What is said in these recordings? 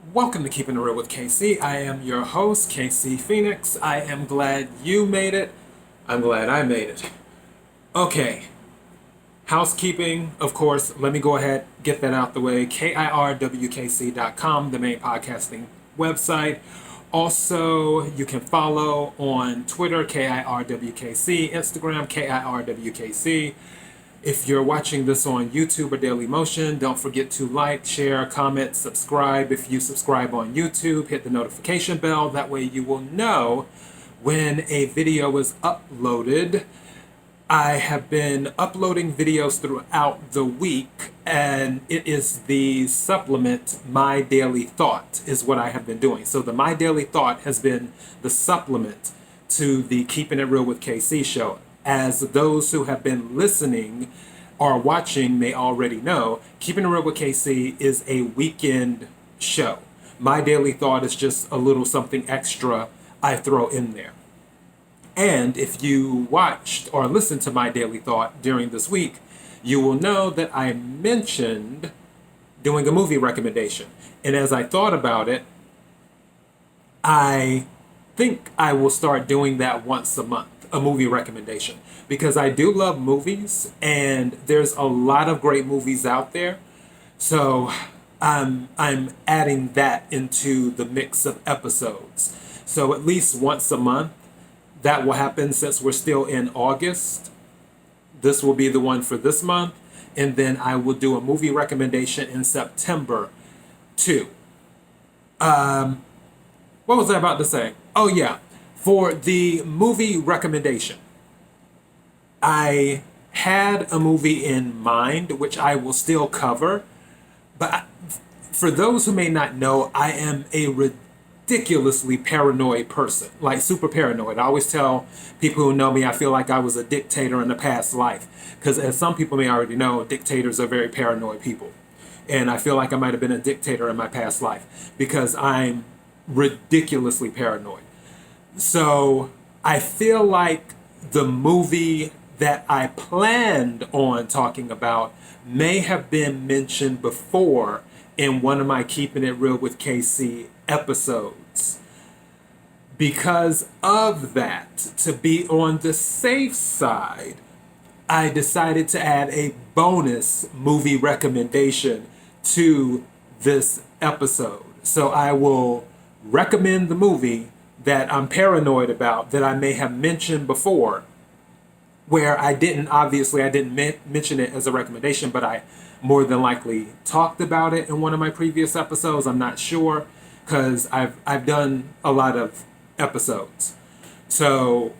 Welcome to Keeping It Real with KC. I am your host, KC Phoenix. I am glad you made it. I'm glad I made it. Okay, housekeeping, of course, let me go ahead, get that out the way. KIRWKC.com, the main podcasting website. Also, you can follow on Twitter, KIRWKC, Instagram, KIRWKC. If you're watching this on YouTube or Daily Motion, don't forget to like, share, comment, subscribe. If you subscribe on YouTube, hit the notification bell. That way you will know when a video is uploaded. I have been uploading videos throughout the week, and it is the supplement My Daily Thought is what I have been doing. So the My Daily Thought has been the supplement to the Keeping It Real with KC show. As those who have been listening or watching may already know, Keeping It Real with KC is a weekend show. My Daily Thought is just a little something extra I throw in there. And if you watched or listened to My Daily Thought during this week, you will know that I mentioned doing a movie recommendation. And as I thought about it, I think I will start doing that once a month, a movie recommendation, because I do love movies and there's a lot of great movies out there. So I'm adding that into the mix of episodes. So at least once a month, that will happen since we're still in August. This will be the one for this month. And then I will do a movie recommendation in September too. What was I about to say? Oh yeah, for the movie recommendation, I had a movie in mind, which I will still cover. But for those who may not know, I am a ridiculously paranoid person, like super paranoid. I always tell people who know me, I feel like I was a dictator in a past life. Because as some people may already know, dictators are very paranoid people. And I feel like I might have been a dictator in my past life because I'm ridiculously paranoid. So I feel like the movie that I planned on talking about may have been mentioned before in one of my Keeping It Real with KC episodes. Because of that, to be on the safe side, I decided to add a bonus movie recommendation to this episode. So I will recommend the movie that I'm paranoid about that I may have mentioned before, where I didn't mention it as a recommendation, but I more than likely talked about it in one of my previous episodes. I'm not sure because I've done a lot of episodes. So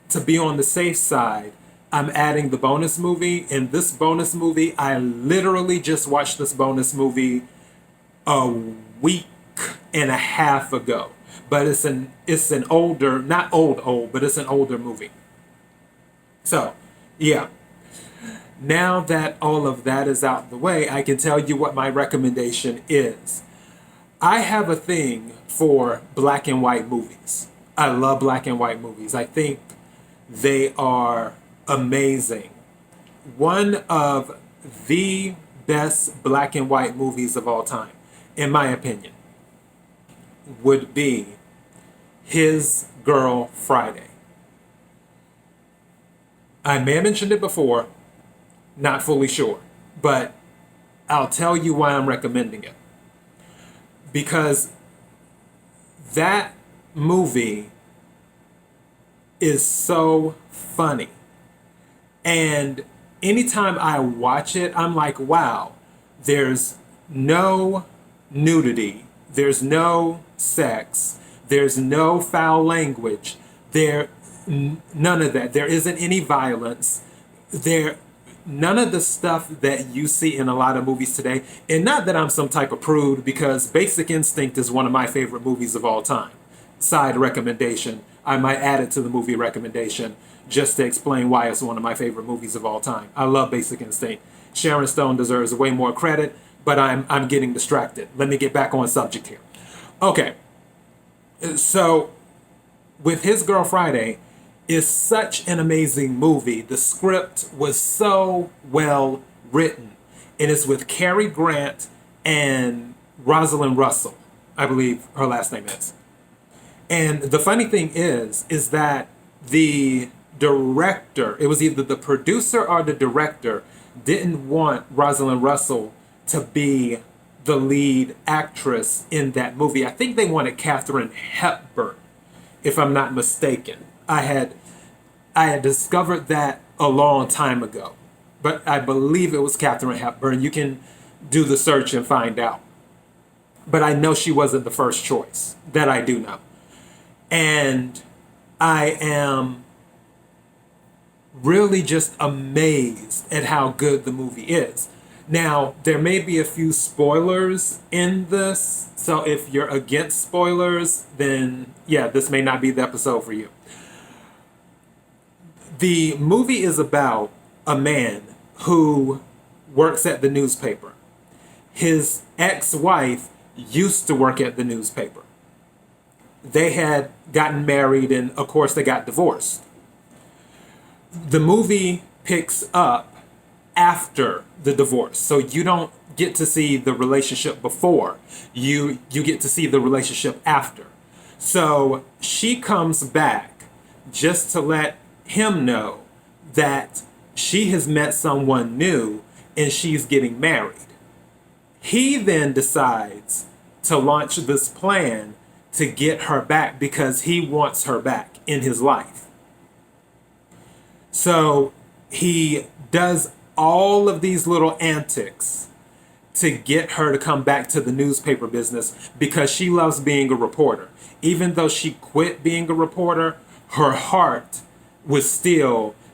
to be on the safe side, I'm adding the bonus movie. And this bonus movie, I literally just watched this bonus movie a week and a half ago. But it's an older, not old, but it's an older movie. So, yeah. Now that all of that is out the way, I can tell you what my recommendation is. I have a thing for black and white movies. I love black and white movies. I think they are amazing. One of the best black and white movies of all time, in my opinion, would be His Girl Friday. I may have mentioned it before, not fully sure, but I'll tell you why I'm recommending it. Because that movie is so funny. And anytime I watch it, I'm like, wow, there's no nudity, there's no sex, there's no foul language, none of that. There isn't any violence. None of the stuff that you see in a lot of movies today. And not that I'm some type of prude, because Basic Instinct is one of my favorite movies of all time. Side recommendation. I might add it to the movie recommendation just to explain why it's one of my favorite movies of all time. I love Basic Instinct. Sharon Stone deserves way more credit, but I'm getting distracted. Let me get back on subject here. Okay. So with His Girl Friday, is such an amazing movie. The script was so well written. And it's with Cary Grant and Rosalind Russell. I believe her last name is. And the funny thing is that the director, it was either the producer or the director, didn't want Rosalind Russell to be the lead actress in that movie. I think they wanted Katharine Hepburn, if I'm not mistaken. I had discovered that a long time ago, but I believe it was Katharine Hepburn. You can do the search and find out. But I know she wasn't the first choice. That I do know. And I am really just amazed at how good the movie is. Now, there may be a few spoilers in this, so if you're against spoilers, then yeah, this may not be the episode for you. The movie is about a man who works at the newspaper. His ex-wife used to work at the newspaper. They had gotten married and, of course, they got divorced. The movie picks up after the divorce, so you don't get to see the relationship before. You get to see the relationship after. So she comes back just to let him know that she has met someone new and she's getting married. He then decides to launch this plan to get her back because he wants her back in his life. So he does all of these little antics to get her to come back to the newspaper business because she loves being a reporter. Even though she quit being a reporter, her heart was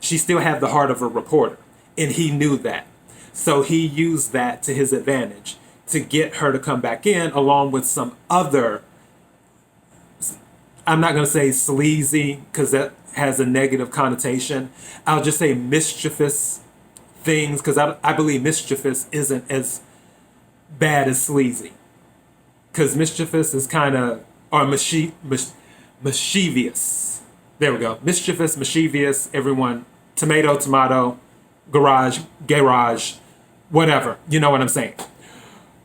she still had the heart of a reporter. And he knew that. So he used that to his advantage to get her to come back in, along with some other, I'm not going to say sleazy because that has a negative connotation. I'll just say mischievous things, because I believe mischievous isn't as bad as sleazy. Because mischievous is kind of, or mischievous. There we go. Mischievous, mischievous, everyone, tomato, garage, whatever. You know what I'm saying.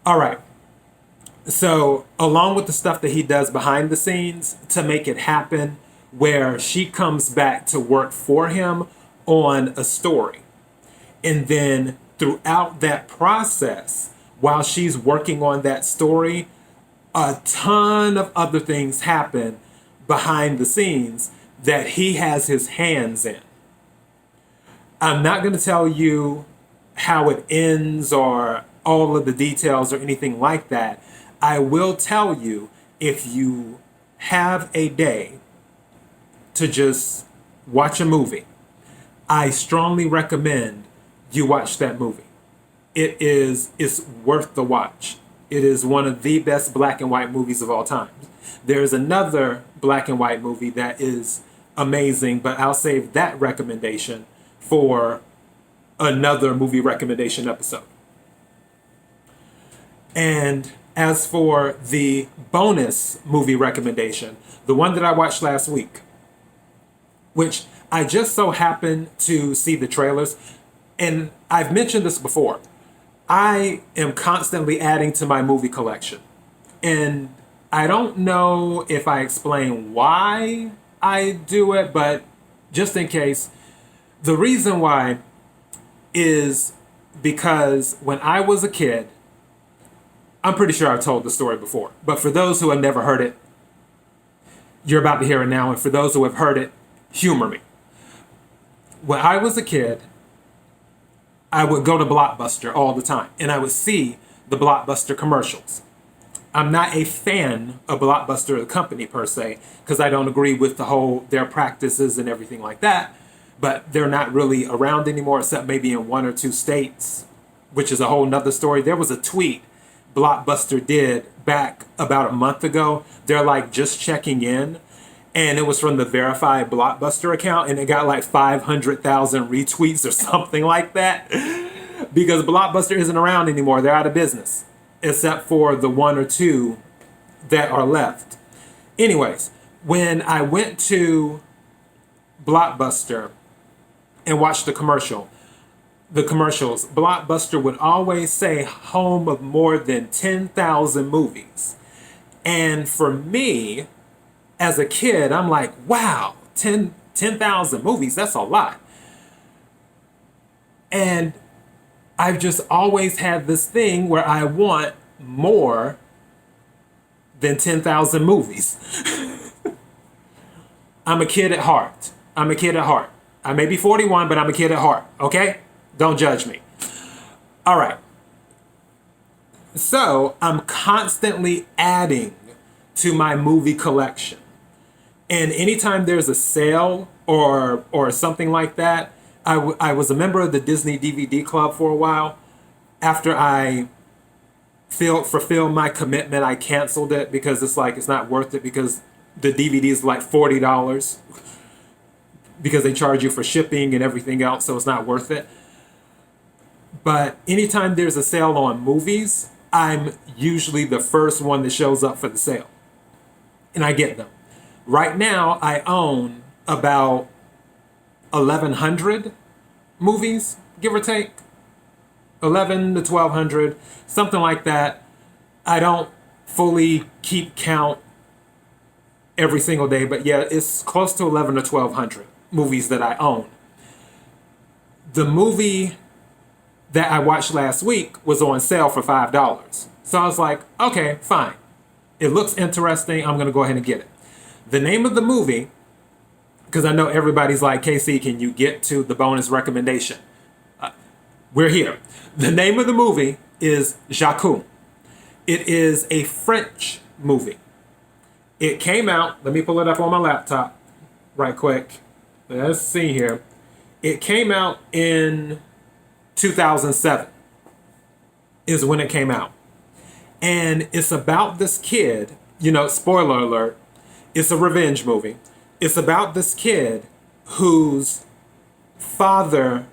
All right. So along with the stuff that he does behind the scenes to make it happen, where she comes back to work for him on a story. And then throughout that process, while she's working on that story, a ton of other things happen behind the scenes that he has his hands in. I'm not going to tell you how it ends or all of the details or anything like that. I will tell you, if you have a day to just watch a movie, I strongly recommend you watch that movie. It's worth the watch. It is one of the best black and white movies of all time. There's another black and white movie that is amazing, but I'll save that recommendation for another movie recommendation episode. And as for the bonus movie recommendation, the one that I watched last week, which I just so happened to see the trailers, and I've mentioned this before, I am constantly adding to my movie collection. And I don't know if I explain why I do it, but just in case, the reason why is because when I was a kid, I'm pretty sure I've told the story before, but for those who have never heard it, you're about to hear it now. And for those who have heard it, humor me. When I was a kid, I would go to Blockbuster all the time and I would see the Blockbuster commercials. I'm not a fan of Blockbuster, the company per se, because I don't agree with their practices and everything like that, but they're not really around anymore except maybe in 1 or 2 states, which is a whole nother story. There was a tweet Blockbuster did back about a month ago. They're like just checking in, and it was from the verified Blockbuster account, and it got like 500,000 retweets or something like that because Blockbuster isn't around anymore. They're out of business, except for the 1 or 2 that are left. Anyways, when I went to Blockbuster and watched the commercials, Blockbuster would always say home of more than 10,000 movies. And for me, as a kid, I'm like, wow, 10,000 movies, that's a lot. And I've just always had this thing where I want more than 10,000 movies. I'm a kid at heart. I'm a kid at heart. I may be 41, but I'm a kid at heart, okay? Don't judge me. All right. So I'm constantly adding to my movie collection. And anytime there's a sale or something like that, I was a member of the Disney DVD Club for a while. After I fulfilled my commitment, I canceled it because it's like, it's not worth it because the DVD is like $40 because they charge you for shipping and everything else, so it's not worth it. But anytime there's a sale on movies, I'm usually the first one that shows up for the sale. And I get them. Right now, I own about 1,100 movies, give or take. 11 to 1,200, something like that. I don't fully keep count every single day, but yeah, it's close to 11 to 1,200 movies that I own. The movie that I watched last week was on sale for $5. So I was like, okay, fine. It looks interesting. I'm going to go ahead and get it. The name of the movie, because I know everybody's like, KC, can you get to the bonus recommendation? We're here. The name of the movie is Jacques. It is a French movie. It came out, let me pull it up on my laptop right quick. Let's see here. It came out in 2007 is when it came out. And it's about this kid, spoiler alert, it's a revenge movie. It's about this kid whose father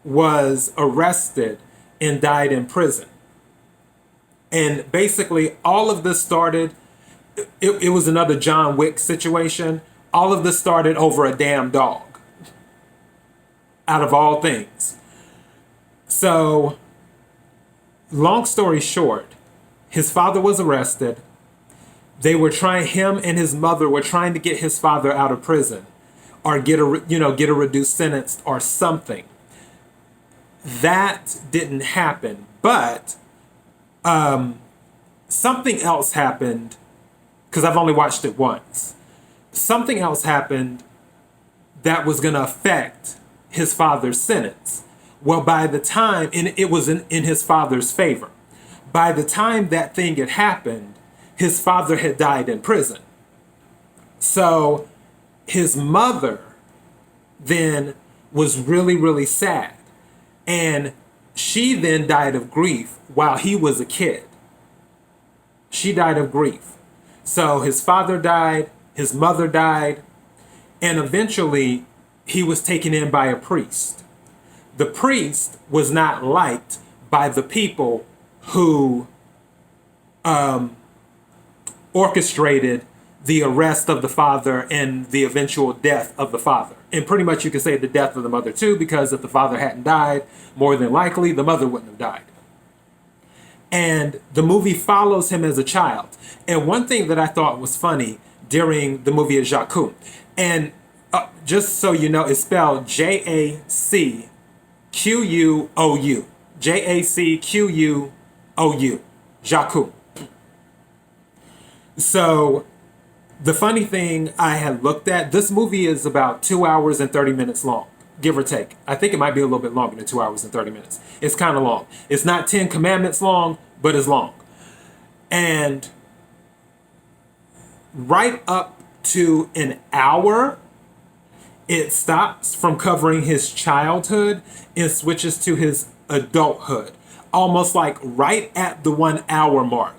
was arrested and died in prison. And basically all of this started, it was another John Wick situation. All of this started over a damn dog. Out of all things. So, long story short, his father was arrested. Him and his mother were trying to get his father out of prison or get a reduced sentence or something. That didn't happen, but something else happened because I've only watched it once. Something else happened that was going to affect his father's sentence. Well, by the time, and it was in his father's favor, by the time that thing had happened, his father had died in prison. So his mother then was really, really sad. And she then died of grief while he was a kid. She died of grief. So his father died, his mother died, and eventually he was taken in by a priest. The priest was not liked by the people who orchestrated the arrest of the father and the eventual death of the father. And pretty much you could say the death of the mother too, because if the father hadn't died, more than likely the mother wouldn't have died. And the movie follows him as a child. And one thing that I thought was funny during the movie is Jacques. And just so you know, it's spelled Jacquou. Jacquou. Jacques. So the funny thing I had looked at, this movie is about 2 hours and 30 minutes long, give or take. I think it might be a little bit longer than 2 hours and 30 minutes. It's kind of long. It's not 10 Commandments long, but it's long. And right up to an hour, it stops from covering his childhood and switches to his adulthood. Almost like right at the 1 hour mark.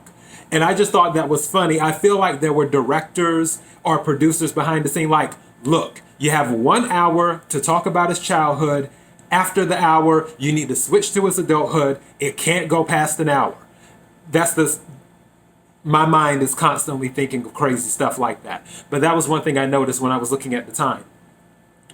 And I just thought that was funny. I feel like there were directors or producers behind the scene like, look, you have 1 hour to talk about his childhood. After the hour, you need to switch to his adulthood. It can't go past an hour. My mind is constantly thinking of crazy stuff like that. But that was one thing I noticed when I was looking at the time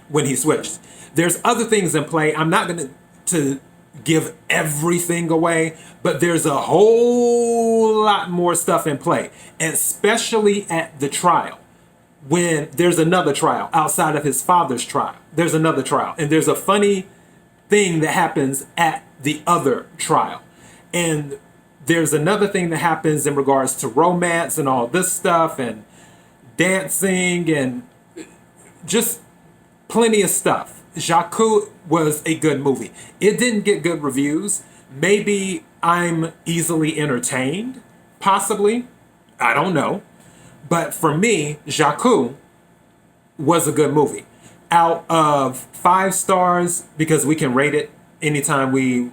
when he switched. There's other things in play. I'm not going to give everything away, but there's a whole lot more stuff in play, especially at the trial. When there's another trial outside of his father's trial, there's another trial, and there's a funny thing that happens at the other trial. And there's another thing that happens in regards to romance and all this stuff and dancing and just plenty of stuff. Jakku was a good movie. It didn't get good reviews. Maybe I'm easily entertained, possibly. I don't know. But for me, Jakku was a good movie. Out of 5 stars, because we can rate it anytime we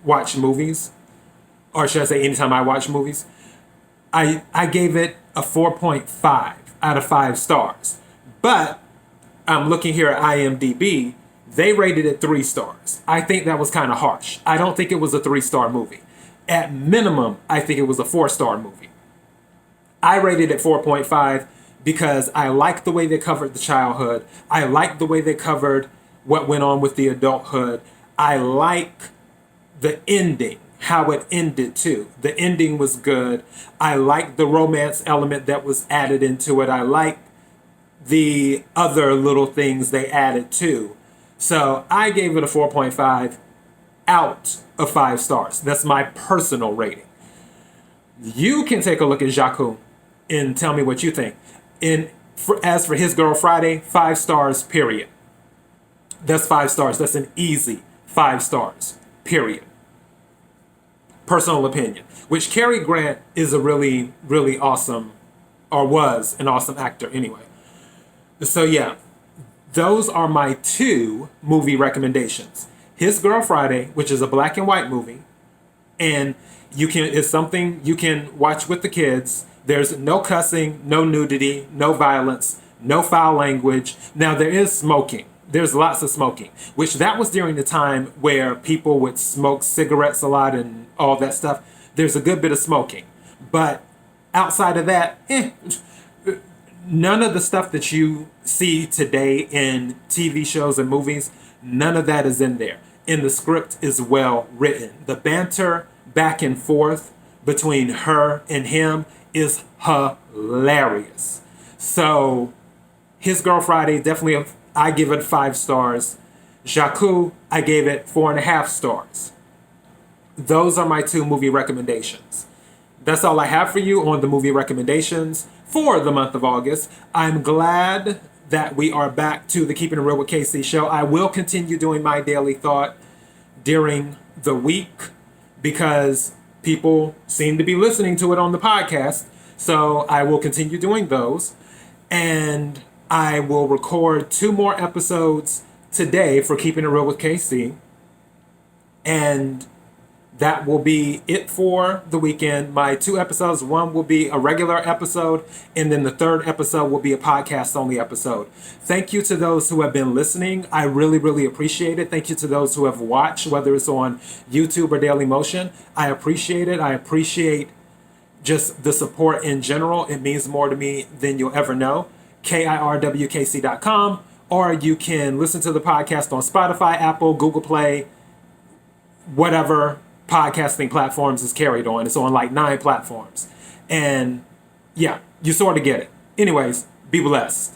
watch movies, or should I say anytime I watch movies, I gave it a 4.5 out of 5 stars. But I'm looking here at IMDb, they rated it 3 stars. I think that was kind of harsh. I don't think it was a 3-star movie. At minimum, I think it was a 4-star movie. I rated it 4.5 because I liked the way they covered the childhood. I liked the way they covered what went on with the adulthood. I like the ending, how it ended too. The ending was good. I like the romance element that was added into it. I like the other little things they added too. So I gave it a 4.5 out of 5 stars. That's my personal rating. You can take a look at Jakku and tell me what you think. As for His Girl Friday, 5 stars, period. That's 5 stars. That's an easy 5 stars, period. Personal opinion. Which Cary Grant is a really, really awesome, or was an awesome actor anyway. So yeah, those are my 2 movie recommendations. His Girl Friday, which is a black and white movie, and it's something you can watch with the kids. There's no cussing, no nudity, no violence, no foul language. Now there is smoking. There's lots of smoking, which that was during the time where people would smoke cigarettes a lot and all that stuff. There's a good bit of smoking. But outside of that, none of the stuff that you see today in TV shows and movies, none of that is in there. And the script is well written. The banter back and forth between her and him is hilarious. So, His Girl Friday, definitely, I give it 5 stars. Jakku, I gave it 4.5 stars. Those are my 2 movie recommendations. That's all I have for you on the movie recommendations for the month of August. I'm glad that we are back to the Keeping It Real with KC show. I will continue doing my daily thought during the week because people seem to be listening to it on the podcast. So I will continue doing those. And I will record 2 more episodes today for Keeping It Real with KC. And that will be it for the weekend. My 2 episodes, one will be a regular episode, and then the 3rd episode will be a podcast-only episode. Thank you to those who have been listening. I really, really appreciate it. Thank you to those who have watched, whether it's on YouTube or Daily Motion. I appreciate it. I appreciate just the support in general. It means more to me than you'll ever know. KIRWKC.com, or you can listen to the podcast on Spotify, Apple, Google Play, whatever podcasting platforms is carried on. It's on like 9 platforms. And yeah, you sort of get it. Anyways, be blessed.